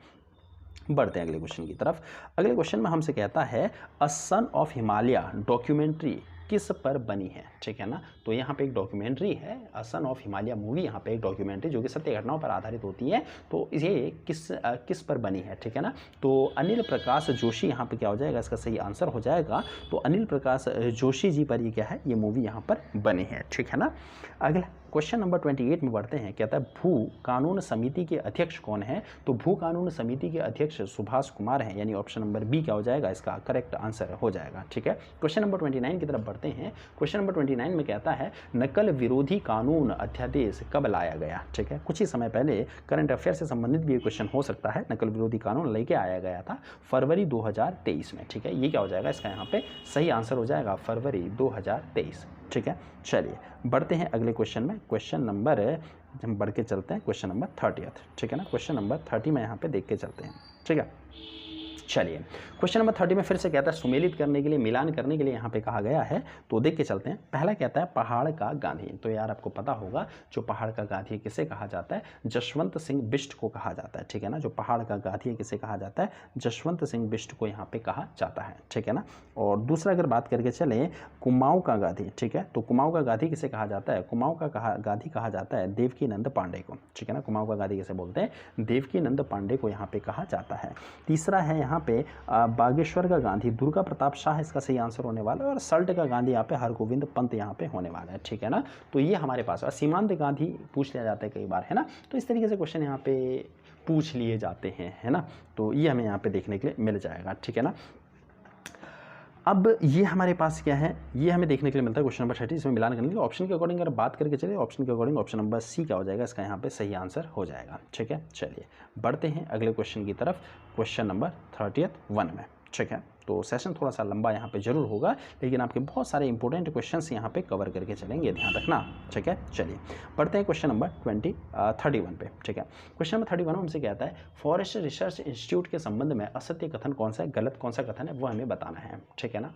बढ़ते हैं अगले क्वेश्चन की तरफ। अगले क्वेश्चन में हमसे कहता है अ सन ऑफ हिमालय डॉक्यूमेंट्री किस पर बनी है, ठीक है ना। तो यहाँ पे एक डॉक्यूमेंट्री है, अ सन ऑफ हिमालय मूवी, यहाँ पे एक डॉक्यूमेंट्री जो कि सत्य घटनाओं पर आधारित होती है। तो ये किस पर बनी है, ठीक है ना। तो अनिल प्रकाश जोशी यहाँ पे क्या हो जाएगा, इसका सही आंसर हो जाएगा। तो अनिल प्रकाश जोशी जी पर ये क्या है, ये मूवी यहाँ पर बनी है, ठीक है ना। अगला क्वेश्चन नंबर 28 में बढ़ते हैं। कहता है भू कानून समिति के अध्यक्ष कौन है। तो भू कानून समिति के अध्यक्ष सुभाष कुमार हैं, यानी ऑप्शन नंबर बी क्या हो जाएगा, इसका करेक्ट आंसर हो जाएगा, ठीक है। क्वेश्चन नंबर 29 की तरफ बढ़ते हैं। क्वेश्चन नंबर 29 में कहता है नकल विरोधी कानून अध्यादेश कब लाया गया, ठीक है। कुछ ही समय पहले करंट अफेयर से संबंधित भी ये क्वेश्चन हो सकता है। नकल विरोधी कानून लेके आया गया था फरवरी 2023 में, ठीक है। ये क्या हो जाएगा, इसका यहाँ पे सही आंसर हो जाएगा फरवरी 2023, ठीक है। चलिए बढ़ते हैं अगले क्वेश्चन में, क्वेश्चन नंबर हम बढ़ के चलते हैं, क्वेश्चन नंबर 30, ठीक है ना। क्वेश्चन नंबर 30 में यहाँ पे देख के चलते हैं, ठीक है। चलिए क्वेश्चन नंबर 30 में फिर से कहता है सुमेलित करने के लिए, मिलान करने के लिए यहाँ पे कहा गया है, तो देख के चलते हैं। पहला कहता है पहाड़ का गांधी। तो यार आपको पता होगा जो पहाड़ का गांधी किसे कहा जाता है, जसवंत सिंह बिष्ट को कहा जाता है, ठीक है ना। जो पहाड़ का गांधी किसे कहा जाता है, जसवंत सिंह बिष्ट को यहाँ पे कहा जाता है, ठीक है ना। और दूसरा अगर बात करके चले कुमाऊं का गांधी, ठीक है। तो कुमाऊं का गांधी किसे कहा जाता है, कुमाऊं का गांधी कहा जाता है देवकीनंद पांडे को, ठीक है ना। कुमाऊं का गांधी किसे बोलते हैं, देवकीनंद पांडे को यहाँ पे कहा जाता है। तीसरा है यहाँ पे बागेश्वर का गांधी दुर्गा प्रताप शाह, इसका सही आंसर होने वाला है। और सल्ट का गांधी यहाँ पे हरगोविंद पंत यहाँ पे होने वाला है, ठीक है ना। तो ये हमारे पास सीमांत गांधी पूछ लिया जाता है कई बार, है ना। तो इस तरीके से क्वेश्चन यहाँ पे पूछ लिए जाते हैं, है ना। तो ये हमें यहाँ पे देखने के लिए मिल जाएगा, ठीक है ना। अब ये हमारे पास क्या है, ये हमें देखने के लिए मिलता है क्वेश्चन नंबर 30, इसमें मिलान करने के लिए ऑप्शन के अकॉर्डिंग अगर बात करके चलिए, ऑप्शन के अकॉर्डिंग ऑप्शन नंबर सी क्या हो जाएगा, इसका यहाँ पे सही आंसर हो जाएगा, ठीक है। चलिए बढ़ते हैं अगले क्वेश्चन की तरफ, क्वेश्चन नंबर 31 में, ठीक है। तो सेशन थोड़ा सा लंबा यहाँ पे जरूर होगा, लेकिन आपके बहुत सारे इंपॉर्टेंट क्वेश्चंस यहाँ पे कवर करके चलेंगे, ध्यान रखना। ठीक है, चलिए पढ़ते हैं क्वेश्चन नंबर 31 पे। ठीक है, क्वेश्चन नंबर 31 हमसे कहता है फॉरेस्ट रिसर्च इंस्टीट्यूट के संबंध में असत्य कथन कौन सा है, गलत कौन सा कथन है, वो हमें बताना है। ठीक है ना,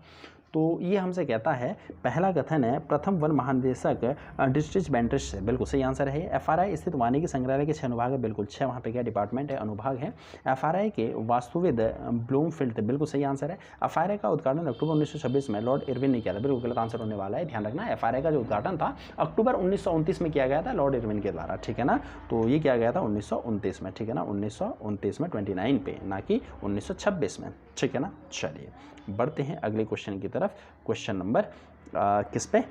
तो ये हमसे कहता है पहला कथन है प्रथम वन महानिदेशक डिस्ट्रिक्ट बेंट्रिच से, बिल्कुल सही आंसर है। एफआरआई स्थित वानिकी संग्रहालय के 6 अनुभाग है, बिल्कुल 6 वहाँ पे क्या डिपार्टमेंट है, अनुभाग है। एफआरआई के वास्तुविद ब्लूमफील्ड, बिल्कुल सही आंसर है। एफआरआई का उद्घाटन अक्टूबर 1926 में लॉर्ड इरविन ने किया था, बिल्कुल गलत आंसर होने वाला है, ध्यान रखना। एफआरआई का जो उद्घाटन था अक्टूबर 1929 में किया गया था लॉर्ड इरविन के द्वारा। ठीक है ना, तो ये किया गया था 1929 में। ठीक है ना, 1929 में 29 पे, ना कि 1926 में। ठीक है ना, चलिए बढ़ते हैं अगले क्वेश्चन की तरफ। क्वेश्चन नंबर किस पे,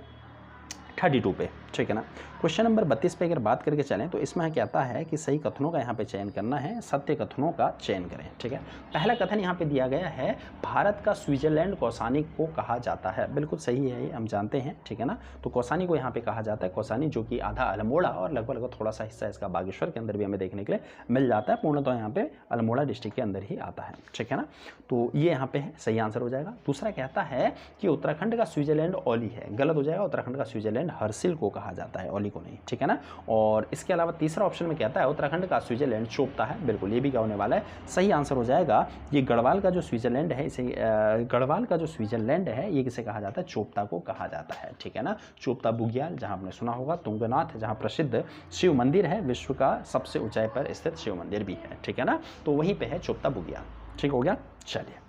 32 पे। ठीक है ना, क्वेश्चन नंबर 32 पे अगर बात करके चलें तो इसमें कहता है कि सही कथनों का यहाँ पे चयन करना है, सत्य कथनों का चयन करें। ठीक है, पहला कथन यहाँ पे दिया गया है भारत का स्विट्जरलैंड कौसानी को कहा जाता है, बिल्कुल सही है, ये हम जानते हैं। ठीक है ना, तो कौसानी को यहाँ पे कहा जाता है, कौसानी जो कि आधा अल्मोड़ा और लगभग थोड़ा सा हिस्सा इसका बागेश्वर के अंदर भी हमें देखने के लिए मिल जाता है, पूर्णतः यहाँ पे अल्मोड़ा डिस्ट्रिक्ट के अंदर ही आता है। ठीक है ना, तो ये यहाँ पे है, सही आंसर हो जाएगा। दूसरा कहता है कि उत्तराखंड का स्विट्जरलैंड औली है, गलत हो जाएगा, उत्तराखंड का स्विट्जरलैंड हर्सिल को कहा जाता है, औली को नहीं। ठीक है ना, और इसके अलावा तीसरा ऑप्शन में कहता है उत्तराखंड का स्विट्जरलैंड चोपता है, बिल्कुल ये भी क्या होने वाला है, सही आंसर हो जाएगा। ये गढ़वाल का जो स्विट्जरलैंड है, इसे गढ़वाल का जो स्विट्जरलैंड है ये किसे कहा जाता है, चोपता को कहा जाता है। ठीक है ना, चोपता बुग्याल, जहां आपने सुना होगा, तुंगनाथ जहां प्रसिद्ध शिव मंदिर है, विश्व का सबसे ऊंचाई पर स्थित शिव मंदिर भी है। ठीक है ना, तो वहीं पे है चोपता बुग्याल। ठीक हो गया, चलिए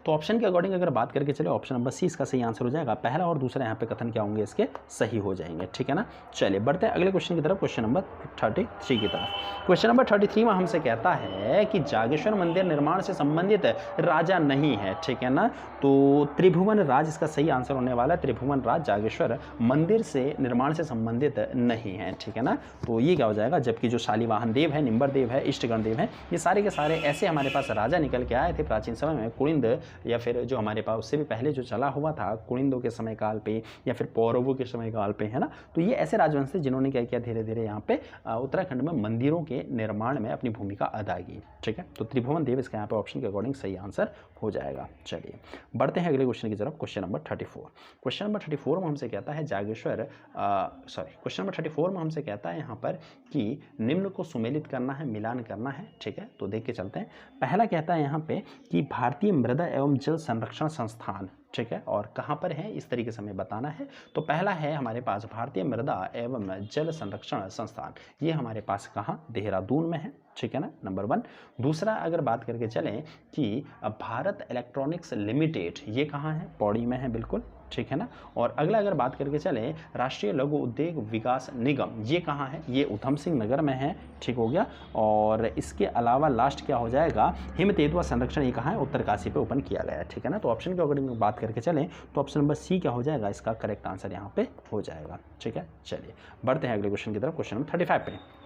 तो ऑप्शन के अकॉर्डिंग अगर बात करके चले, ऑप्शन नंबर सी इसका सही आंसर हो जाएगा। पहला और दूसरा यहाँ पे कथन क्या होंगे, इसके सही हो जाएंगे। ठीक है ना, चलिए बढ़ते हैं अगले क्वेश्चन की तरफ, क्वेश्चन नंबर 33 की तरफ। क्वेश्चन नंबर 33 में हमसे कहता है कि जागेश्वर मंदिर निर्माण से संबंधित राजा नहीं है। ठीक है ना, तो त्रिभुवन राज इसका सही आंसर होने वाला है। त्रिभुवन राज जागेश्वर मंदिर से निर्माण से संबंधित नहीं है। ठीक है ना, तो ये क्या हो जाएगा, जबकि जो शालीवाहन देव है, निम्बर देव है, इष्टगण देव है, ये सारे के सारे ऐसे हमारे पास राजा निकल के आए थे प्राचीन समय में। कुलिंद या फिर जो हमारे पास उससे भी पहले जो चला हुआ था कुलिंदों के समय काल पे या फिर पौरवों के समय काल पे, है ना, तो ये ऐसे राजवंश थे जिन्होंने क्या किया, धीरे धीरे यहाँ पे उत्तराखंड में मंदिरों के निर्माण में अपनी भूमिका अदा की। ठीक है, तो त्रिभुवन देव इसका यहाँ पे ऑप्शन के अकॉर्डिंग सही आंसर हो जाएगा। चलिए बढ़ते हैं अगले क्वेश्चन की तरफ, क्वेश्चन नंबर 34। क्वेश्चन नंबर 34 में हमसे कहता है क्वेश्चन नंबर 34 में हमसे कहता है यहाँ पर कि निम्न को सुमेलित करना है, मिलान करना है। ठीक है, तो देख के चलते हैं। पहला कहता है यहाँ पे कि भारतीय मृदा एवं जल संरक्षण संस्थान, ठीक है, और कहाँ पर है इस तरीके से हमें बताना है। तो पहला है हमारे पास भारतीय मृदा एवं जल संरक्षण संस्थान, ये हमारे पास कहाँ, देहरादून में है। ठीक है ना, नंबर 1। दूसरा अगर बात करके चलें कि भारत इलेक्ट्रॉनिक्स लिमिटेड, ये कहाँ है, पौड़ी में है, बिल्कुल ठीक है ना। और अगला अगर बात करके चलें राष्ट्रीय लघु उद्योग विकास निगम, ये कहाँ है, ये उधम सिंह नगर में है। ठीक हो गया। और इसके अलावा लास्ट क्या हो जाएगा, हिम तेंदुआ संरक्षण, ये कहाँ है, उत्तरकाशी पे ओपन किया गया है। ठीक है ना, तो ऑप्शन के अकॉर्डिंग बात करके चलें तो ऑप्शन नंबर सी क्या हो जाएगा, इसका करेक्ट आंसर यहाँ पे हो जाएगा। ठीक है, चलिए बढ़ते हैं अगले क्वेश्चन की तरफ, क्वेश्चन नंबर 35 पे।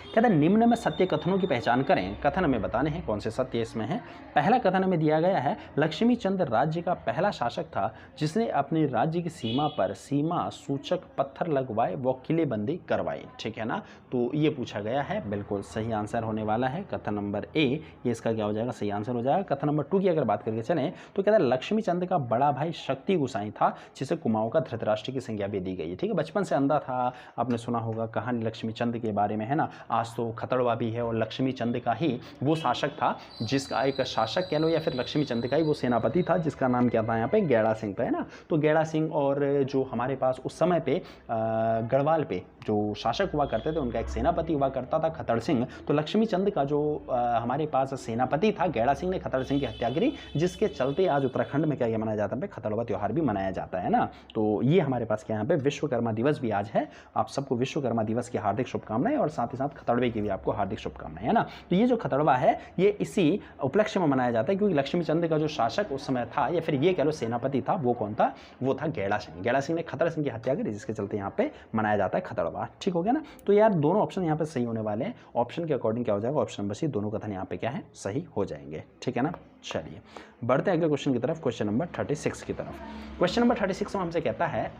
कहता है निम्न में सत्य कथनों की पहचान करें, कथन हमें बताने हैं कौन से सत्य इसमें है। पहला कथन हमें दिया गया है लक्ष्मी चंद राज्य का पहला शासक था जिसने अपने राज्य की सीमा पर सीमा सूचक पत्थर लगवाए व किलेबंदी करवाई। ठीक है ना, तो ये पूछा गया है, बिल्कुल सही आंसर होने वाला है कथन नंबर ए, ये इसका क्या हो जाएगा, सही आंसर हो जाएगा। कथन नंबर 2 की अगर बात करके चलें तो कहता है लक्ष्मी चंद का बड़ा भाई शक्ति गोसाई था जिसे कुमाऊं का धृतराष्ट्र की संज्ञा भी दी गई है। ठीक है, बचपन से अंधा था, आपने सुना होगा कहानी लक्ष्मी चंद के बारे में, है ना। आज तो खतड़वा भी है और लक्ष्मी चंद का ही वो शासक था, जिसका एक शासक कह लो या फिर लक्ष्मी चंद का ही वो सेनापति था जिसका नाम क्या था यहाँ पे, गैड़ा सिंह था, है ना। तो गैड़ा सिंह और जो हमारे पास उस समय पे गढ़वाल पे जो शासक हुआ करते थे उनका एक सेनापति हुआ करता था खतड़ सिंह। तो लक्ष्मी चंद का जो हमारे पास सेनापति था गैड़ा सिंह ने खतड़ सिंह की हत्या करी, जिसके चलते आज उत्तराखंड में क्या मनाया जाता है, खतड़वा त्यौहार भी मनाया जाता है ना। तो ये हमारे पास क्या यहाँ पे विश्वकर्मा दिवस भी आज है। आप सबको विश्वकर्मा दिवस की हार्दिक शुभकामनाएं और साथ ही साथ खतड़वे की भी आपको हार्दिक शुभकामनाएं, है ना। तो ये जो खतड़वा है ये इसी उपलक्ष्य में मनाया जाता है क्योंकि लक्ष्मी चंद का जो शासक उस समय था या फिर ये कह लो सेनापति था, वो कौन था, वो था गैड़ा सिंह। गैड़ा सिंह ने खतड़ सिंह की हत्या करी जिसके चलते यहाँ पे मनाया जाता है खतड़वा। ठीक हो गया ना। तो यार दोनों ऑप्शन यहाँ पे सही होने वाले हैं। ऑप्शन के अकॉर्डिंग क्या हो जाएगा, ऑप्शन नंबर सी, दोनों कथन यहाँ पे क्या है, सही हो जाएंगे। ठीक है ना, चलिए बढ़ते हैं अगले क्वेश्चन की तरफ, क्वेश्चन नंबर 36 की तरफ। क्वेश्चन नंबर 36 में हमसे कहता है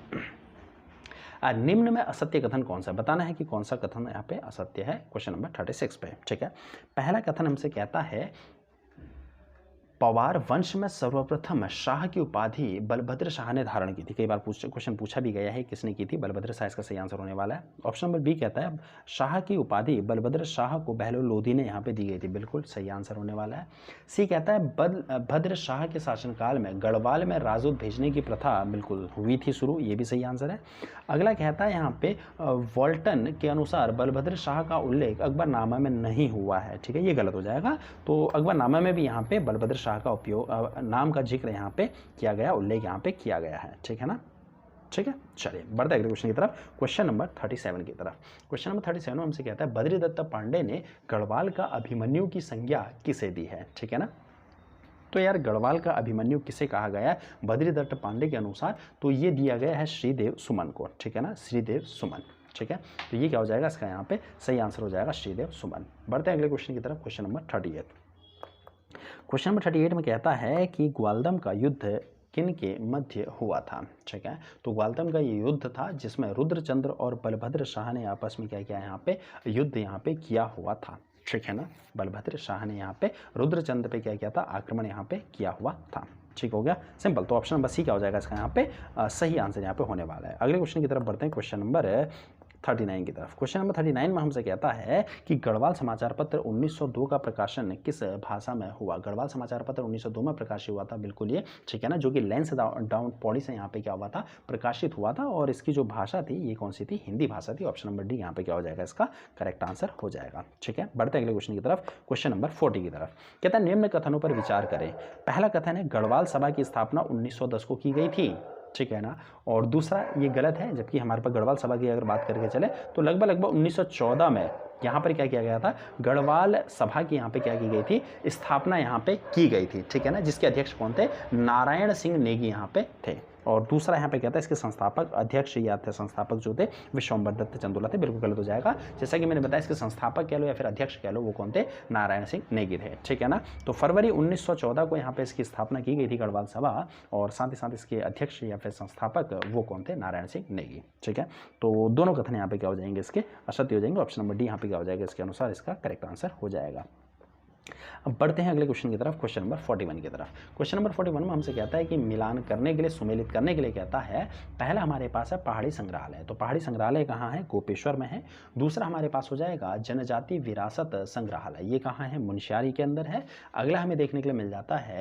निम्न में असत्य कथन कौन सा, बताना है कि कौन सा कथन यहाँ पे असत्य है। क्वेश्चन नंबर 36 पे, ठीक है। पहला कथन हमसे कहता है पवार वंश में सर्वप्रथम शाह की उपाधि बलभद्र शाह ने धारण की थी। कई बार क्वेश्चन पूछा भी गया है किसने की थी, बलभद्र शाह इसका सही आंसर होने वाला है। ऑप्शन नंबर बी कहता है शाह की उपाधि बलभद्र शाह को बहलोल लोधी ने यहाँ पे दी गई थी, बिल्कुल सही आंसर होने वाला है। सी कहता है बलभद्र शाह के शासनकाल में गढ़वाल में राजदूत भेजने की प्रथा बिल्कुल हुई थी शुरू, ये भी सही आंसर है। अगला कहता है यहाँ पे वॉल्टन के अनुसार बलभद्र शाह का उल्लेख अकबरनामा में नहीं हुआ है, ठीक है, ये गलत हो जाएगा। तो अकबरनामा में भी यहाँ पे बलभद्र शाह का उपयोग नाम का जिक्र यहाँ पे किया गया, उल्लेख यहाँ पे किया गया है, ठीक है ना। ठीक है, चलिए बढ़ते अगले क्वेश्चन की तरफ, क्वेश्चन नंबर 37 की तरफ। क्वेश्चन नंबर 37 में हमसे कहता है बद्रीदत्त पांडे ने गढ़वाल का अभिमन्यु की संज्ञा किसे दी है, ठीक है ना। तो यार गढ़वाल का अभिमन्यु किसे कहा गया है बद्रीदत्त पांडे के अनुसार, तो ये दिया गया है श्रीदेव सुमन को, ठीक है ना, श्रीदेव सुमन, ठीक है। तो ये क्या हो जाएगा, इसका यहाँ पे सही आंसर हो जाएगा श्रीदेव सुमन। बढ़ते हैं अगले क्वेश्चन की तरफ, क्वेश्चन नंबर 38। क्वेश्चन नंबर 38 में कहता है कि ग्वालदम का युद्ध किन के मध्य हुआ था, ठीक है। तो ग्वालदम का ये युद्ध था जिसमें रुद्रचंद्र और बलभद्र शाह ने आपस में क्या किया, यहाँ पे युद्ध यहाँ पे किया हुआ था, ठीक है ना। बलभद्र शाह ने यहाँ पे रुद्रचंद्र पे क्या किया था, आक्रमण यहाँ पे किया हुआ था, ठीक हो गया, सिंपल। तो ऑप्शन नंबर सी क्या हो जाएगा इसका यहाँ पे सही आंसर यहाँ पे होने वाला है। अगले क्वेश्चन की तरफ बढ़ते हैं, क्वेश्चन नंबर 39 की तरफ। क्वेश्चन नंबर 39 में हमसे कहता है कि गढ़वाल समाचार पत्र 1902 का प्रकाशन किस भाषा में हुआ। गढ़वाल समाचार पत्र 1902 में प्रकाशित हुआ था, बिल्कुल ये, ठीक है ना, जो कि लैंसडाउन पॉडी से यहाँ पे क्या हुआ था, प्रकाशित हुआ था। और इसकी जो भाषा थी ये कौन सी थी, हिंदी भाषा थी। ऑप्शन नंबर डी यहाँ पे क्या हो जाएगा, इसका करेक्ट आंसर हो जाएगा, ठीक है। बढ़ते अगले क्वेश्चन की तरफ, क्वेश्चन नंबर 40 की तरफ। कहता है निम्न कथनों पर विचार करें। पहला कथन है गढ़वाल सभा की स्थापना 1910 को की गई थी, ठीक है ना। और दूसरा ये गलत है, जबकि हमारे पास गढ़वाल सभा की अगर बात करके चले तो लगभग 1914 में यहाँ पर क्या किया गया था, गढ़वाल सभा की यहाँ पे क्या की गई थी, स्थापना यहाँ पे की गई थी, ठीक है ना, जिसके अध्यक्ष कौन थे, नारायण सिंह नेगी यहाँ पे थे। और दूसरा यहाँ पे कहता है इसके संस्थापक अध्यक्ष या थे संस्थापक जो थे विश्वम्बर दत्त चंदोला थे, बिल्कुल गलत हो जाएगा। जैसा कि मैंने बताया इसके संस्थापक कह लो या फिर अध्यक्ष कह लो, वो कौन थे, नारायण सिंह नेगी थे, ठीक है ना। तो फरवरी 1914 को यहाँ पे इसकी स्थापना की गई थी गढ़वाल सभा, और साथ ही साथ इसके अध्यक्ष या फिर संस्थापक वो कौन थे, नारायण सिंह नेगी, ठीक है। तो दोनों कथन यहाँ पे क्या हो जाएंगे, इसके असत्य हो जाएंगे। ऑप्शन नंबर डी यहाँ पे क्या हो जाएगा, इसके अनुसार इसका करेक्ट आंसर हो जाएगा। अब बढ़ते हैं अगले क्वेश्चन की तरफ, क्वेश्चन नंबर 41 की तरफ। क्वेश्चन नंबर 41 में हमसे कहता है कि मिलान करने के लिए, सुमेलित करने के लिए कहता है, पहला हमारे पास है पहाड़ी संग्रहालय। तो पहाड़ी संग्रहालय कहाँ है, गोपेश्वर में है। दूसरा हमारे पास हो जाएगा जनजाति विरासत संग्रहालय, ये कहाँ है, मुनस्यारी के अंदर है। अगला हमें देखने के लिए मिल जाता है